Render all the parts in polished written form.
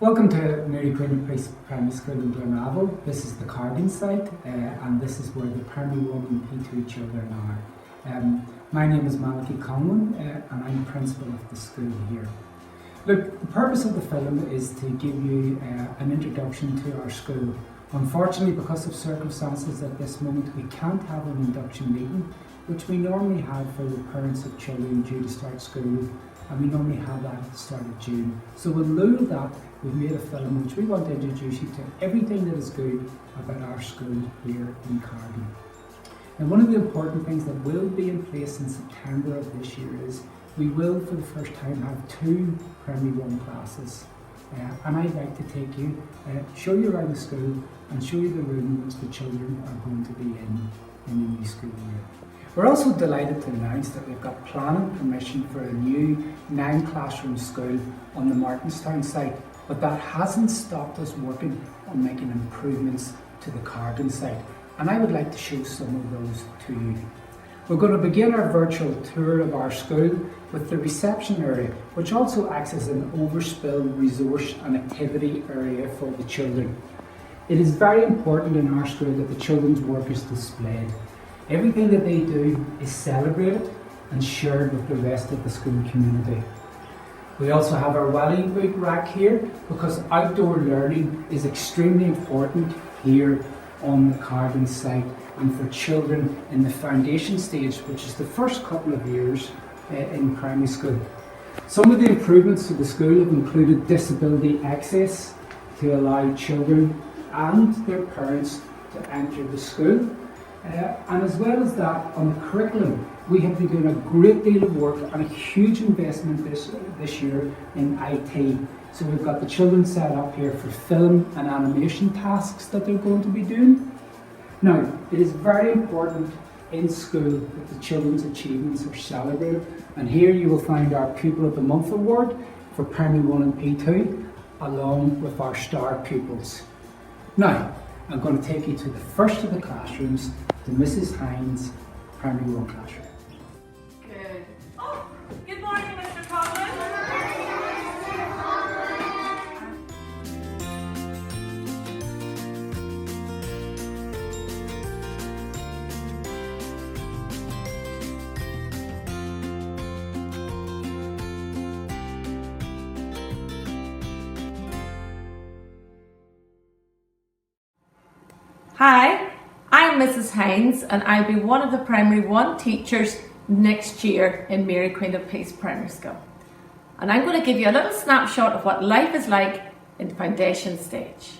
Welcome to Mary Queen Place Primary School in Glenravel. This is the Cardigan site and this is where the Primary 1 and P2 children are. My name is Malachy Conlon and I'm the principal of the school here. Look, the purpose of the film is to give you an introduction to our school. Unfortunately, because of circumstances at this moment, we can't have an induction meeting, which we normally have for the parents of children due to start school, and we normally have that at the start of June. So in lieu of that, we've made a film which we want to introduce you to everything that is good about our school here in Cardigan. And one of the important things that will be in place in September of this year is we will for the first time have 2 Primary 1 classes. And I'd like to take you, show you around the school and show you the room in which the children are going to be in the new school year. We're also delighted to announce that we've got planning permission for a new 9 classroom school on the Martinstown site, but that hasn't stopped us working on making improvements to the Cardigan site, and I would like to show some of those to you. We're going to begin our virtual tour of our school with the reception area, which also acts as an overspill resource and activity area for the children. It is very important in our school that the children's work is displayed. Everything that they do is celebrated and shared with the rest of the school community. We also have our Welly book rack here because outdoor learning is extremely important here on the Cardigan site and for children in the foundation stage, which is the first couple of years in primary school. Some of the improvements to the school have included disability access to allow children and their parents to enter the school. And as well as that, on the curriculum, we have been doing a great deal of work and a huge investment this year in IT. So we've got the children set up here for film and animation tasks that they're going to be doing. Now, it is very important in school that the children's achievements are celebrated, and here you will find our Pupil of the Month Award for Primary 1 and P2, along with our star pupils. Now, I'm going to take you to the first of the classrooms, to Mrs. Hines' Primary 1 classroom. Good. Oh, good morning, Mr. Conlon. Hi, I'm Mrs. Hines and I'll be one of the Primary 1 teachers next year in Mary Queen of Peace Primary School. And I'm going to give you a little snapshot of what life is like in the foundation stage.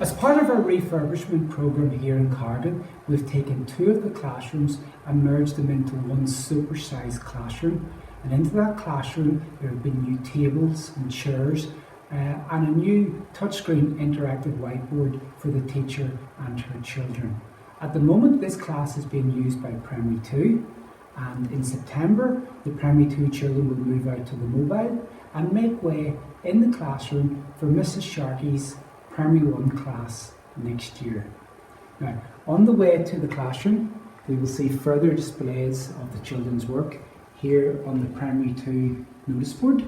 As part of our refurbishment programme here in Cardigan, we've taken 2 of the classrooms and merged them into one super-sized classroom. And into that classroom there have been new tables and chairs and a new touchscreen interactive whiteboard for the teacher and her children. At the moment this class is being used by Primary 2, and in September the Primary 2 children will move out to the mobile and make way in the classroom for Mrs Sharkey's Primary 1 class next year. Now, on the way to the classroom, we will see further displays of the children's work here on the Primary 2 notice board.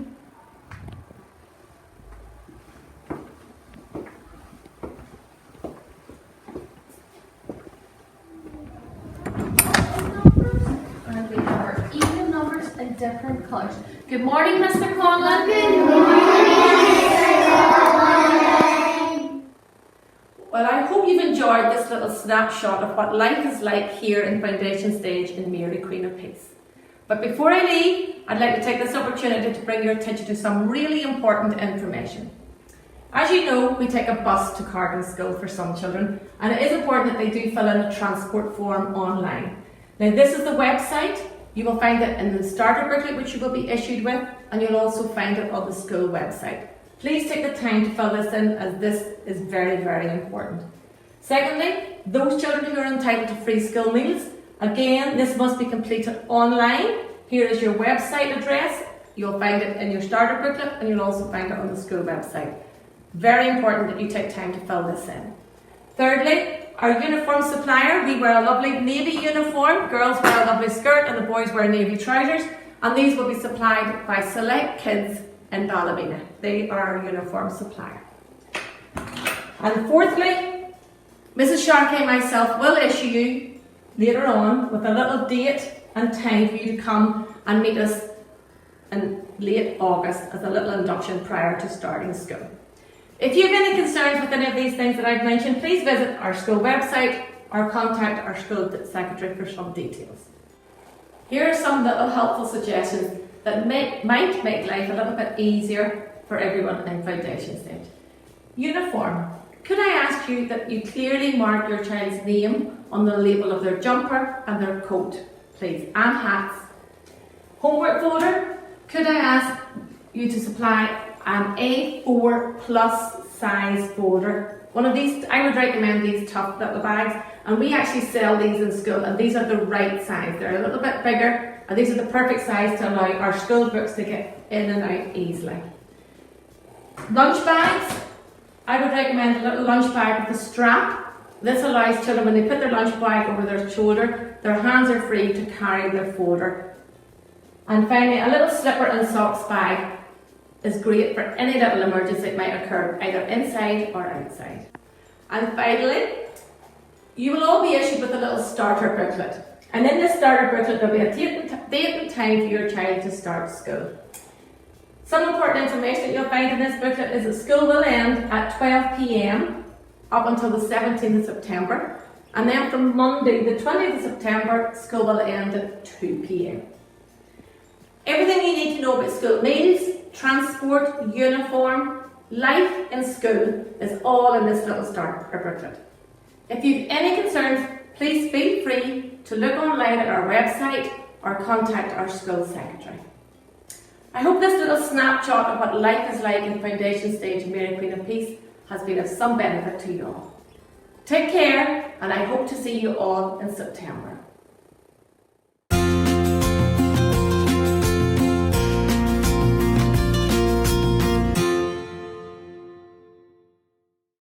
And we have our even numbers in different colours. Good morning, Mr. Conlon. Good morning. Well, I hope you've enjoyed this little snapshot of what life is like here in Foundation Stage in Mary, Queen of Peace. But before I leave, I'd like to take this opportunity to bring your attention to some really important information. As you know, we take a bus to Cardigan School for some children, and it is important that they do fill in a transport form online. Now, this is the website. You will find it in the starter booklet which you will be issued with, and you'll also find it on the school website. Please take the time to fill this in, as this is very, very important. Secondly, those children who are entitled to free school meals, again, this must be completed online. Here is your website address. You'll find it in your starter booklet, and you'll also find it on the school website. Very important that you take time to fill this in. Thirdly, our uniform supplier, we wear a lovely navy uniform. Girls wear a lovely skirt and the boys wear navy trousers, and these will be supplied by Select Kids in Ballymena. They are our uniform supplier. And fourthly, Mrs Sharkey and myself will issue you later on with a little date and time for you to come and meet us in late August as a little induction prior to starting school. If you have any concerns with any of these things that I've mentioned, please visit our school website or contact our school secretary for some details. Here are some little helpful suggestions that might make life a little bit easier for everyone in Foundation Stage. Uniform. Could I ask you that you clearly mark your child's name on the label of their jumper and their coat, please, and hats. Homework folder. Could I ask you to supply an A4 plus size folder? One of these, I would recommend these tough little bags, and we actually sell these in school, and these are the right size. They're a little bit bigger, and these are the perfect size to allow our school books to get in and out easily. Lunch bags. I would recommend a little lunch bag with a strap. This allows children, when they put their lunch bag over their shoulder, their hands are free to carry their folder. And finally, a little slipper and socks bag is great for any little emergency that might occur, either inside or outside. And finally, you will all be issued with a little starter booklet. And in this starter booklet, there will be a date and time for your child to start school. Some important information that you'll find in this booklet is that school will end at 12 p.m. up until the 17th of September. And then from Monday, the 20th of September, school will end at 2 p.m. Everything you need to know about school meals, transport, uniform, life in school is all in this little starter booklet. If you have any concerns, please feel free to look online at our website or contact our school secretary. I hope this little snapshot of what life is like in Foundation Stage in Mary Queen of Peace has been of some benefit to you all. Take care, and I hope to see you all in September.